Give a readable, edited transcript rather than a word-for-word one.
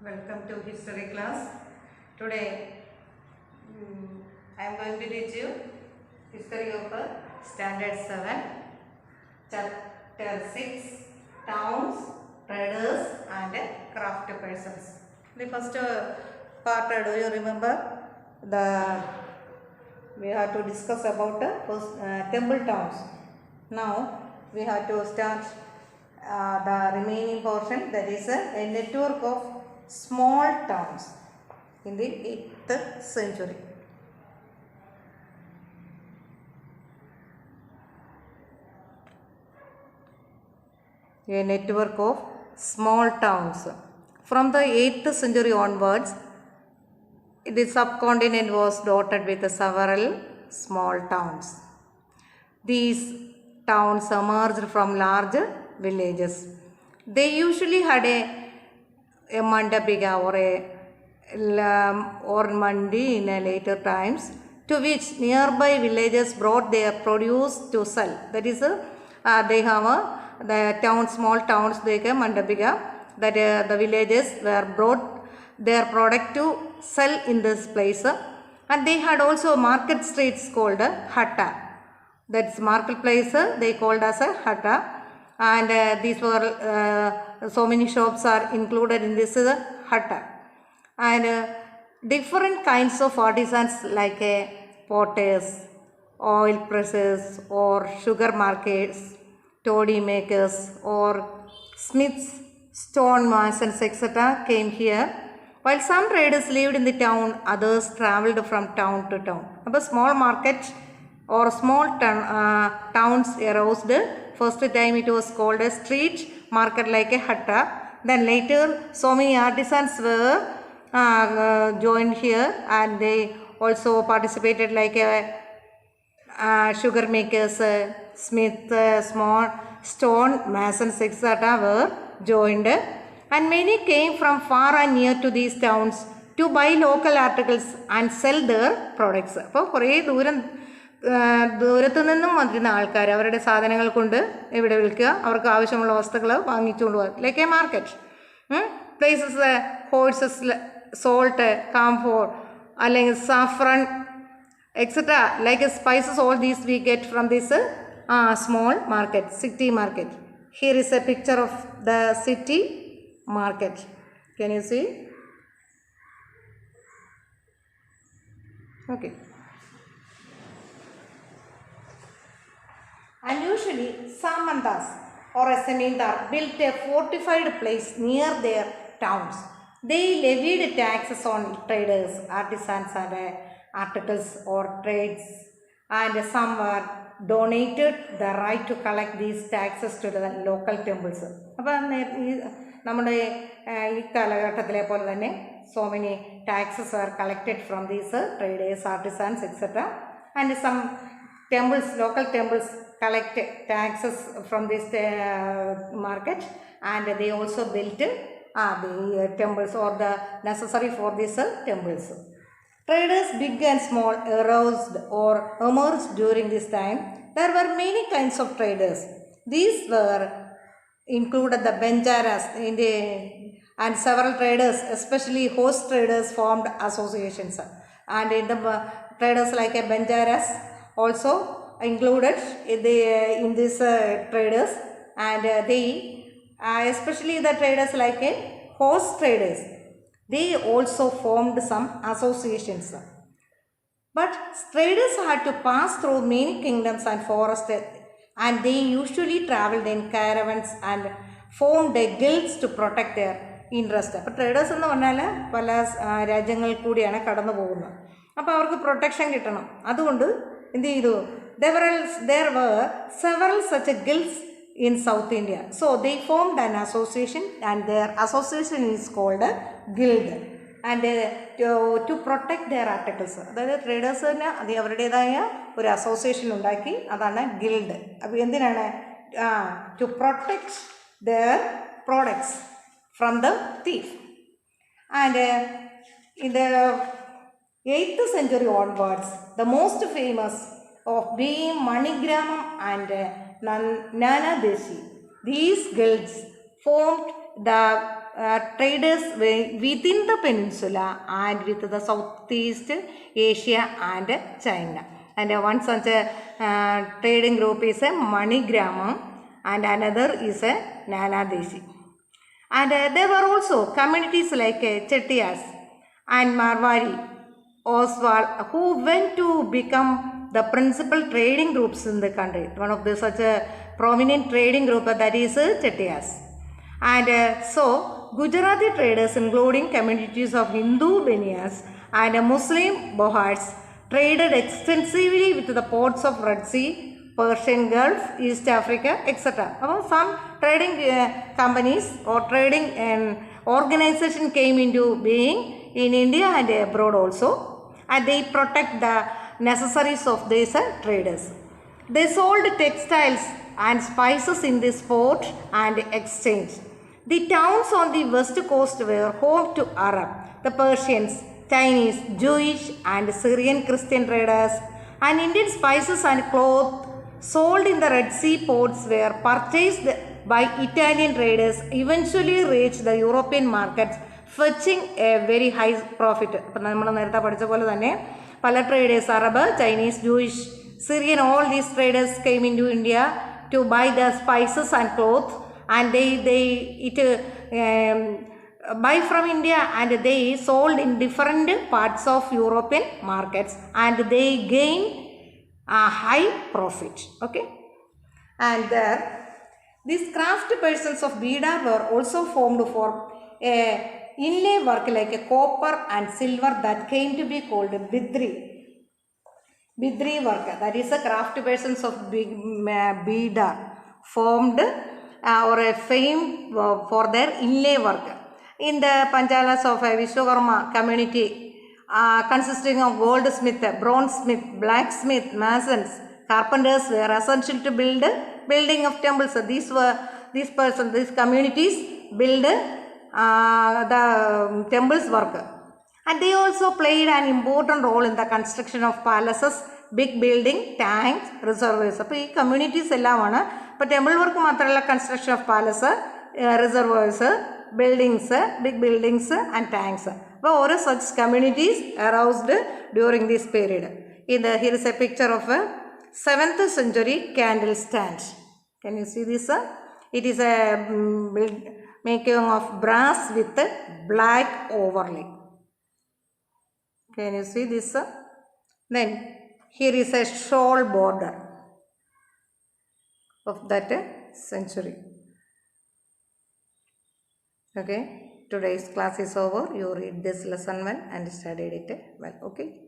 Welcome to history class. Today I am going to teach you history of standard 7 chapter 6 towns, traders and craft persons. The first part, do you remember we have to discuss about temple towns. Now we have to start the remaining portion, that is a network of small towns in the 8th century. A network of small towns. From the 8th century onwards, the subcontinent was dotted with several small towns. These towns emerged from large villages. They usually had a mandapika or mandi in later times, to which nearby villages brought their produce to sell. That is, they have the town, small towns, they have mandapika, that the villages were brought their product to sell in this place. And they had also market streets called hatta. That's marketplace they called as a hatta. And these were so many shops are included in this hatta. And different kinds of artisans like potters, oil presses, or sugar markets, toddy makers, or smiths, stone masons, etc. came here. While some traders lived in the town, others travelled from town to town. A small market or small towns arose. First time it was called a street market like a hatta. Then later so many artisans were joined here, and they also participated like sugar makers, smith, small stone masons, etc. were joined. And many came from far and near to these towns to buy local articles and sell their products. ദൂരത്തു നിന്നും വന്നിരുന്ന ആൾക്കാർ അവരുടെ സാധനങ്ങൾ കൊണ്ട് ഇവിടെ വിൽക്കുക, അവർക്ക് ആവശ്യമുള്ള വസ്തുക്കൾ വാങ്ങിച്ചുകൊണ്ട് പോകുക, like a market. Places horses, salt, camphor, അല്ലെങ്കിൽ saffron, etcetera, like spices, all these we get from this small market, city market. Here is a picture of the city market. Can you see? Okay. And usually samantas or a zamindar built a fortified place near their towns. They levied taxes on traders, artisans and articles or trades, and some were donated the right to collect these taxes to the local temples. നമ്മുടെ ഈ കാലഘട്ടത്തിലെ പോലെ തന്നെ so many taxes are collected from these traders, artisans, etc. And some temples, local temples collect taxes from this market, and they also built the temples or the necessary for these temples. Traders, big and small, arose or emerged during this time. There were many kinds of traders. These were included the banjaras and several traders, especially horse traders, formed associations. And in the traders like banjaras also included in these traders, and they especially the traders like horse traders, they also formed some associations. But traders had to pass through many kingdoms and forests, and they usually traveled in caravans and formed guilds to protect their interest. അപ്പോൾ traders എന്ന് പറഞ്ഞാൽ പല രാജ്യങ്ങളിൽ കൂടിയാണ് കടന്നു പോകുന്നത്. അപ്പോൾ അവർക്ക് പ്രൊട്ടക്ഷൻ കിട്ടണം. അതുകൊണ്ട് എന്ത് ചെയ്തു? There were several such guilds in South India. So they formed an association, and their association is called guild. And to protect their articles, അതായത് ട്രേഡേഴ്സിന് അത് അവരുടേതായ ഒരു അസോസിയേഷൻ ഉണ്ടാക്കി, അതാണ് ഗിൽഡ്. അപ്പോൾ എന്തിനാണ്? To protect their products from the thief. And in the 8th century onwards, the most famous of being Manigramam and Nanadeshi, these guilds formed the traders within the peninsula and with the Southeast Asia and China. And one such a trading group is a Manigrama and another is a Nanadeshi. And there were also communities like Chettias and Marwari, Oswald, who went to become the principal trading groups in the country. One of the such a prominent trading group that is Chettias. And so Gujarati traders, including communities of Hindu Banias and Muslim Bohars, traded extensively with the ports of Red Sea, Persian Gulf, East Africa, etc. Some trading companies or trading organization came into being in India and abroad also, and they protect the necessaries of these traders. They sold textiles and spices in this port and exchange. The towns on the west coast were home to Arab, the Persians, Chinese, Jewish and Syrian Christian traders, and Indian spices and cloth sold in the Red Sea ports were purchased by Italian traders, eventually reached the European markets, fetching a very high profit. Pala traders, Arab, Chinese, Jewish, Syrian, all these traders came into India to buy the spices and clothes, and they buy from India and they sold in different parts of European markets, and they gain a high profit. Okay, and these craft persons of Bidar were also formed for a inlay work like a copper and silver that came to be called Bidri. Bidri work, that is a craft persons of Bidar formed or a fame for their inlay work. In the Panchalas of Vishwakarma community, consisting of goldsmith, bronzesmith, blacksmith, masons, carpenters were essential to build building of temples. So these communities build the temples work. And they also played an important role in the construction of palaces, big building, tanks, reservoirs. So these communities but temple work construction of palaces, reservoirs, buildings, big buildings and tanks. But such communities aroused during this period. Here is a picture of a 7th century candle stand. Can you see this? It is a making of brass with black overlay. Can you see this? Then here is a shawl border of that century. Okay, today's class is over. You read this lesson well and studied it well. Okay.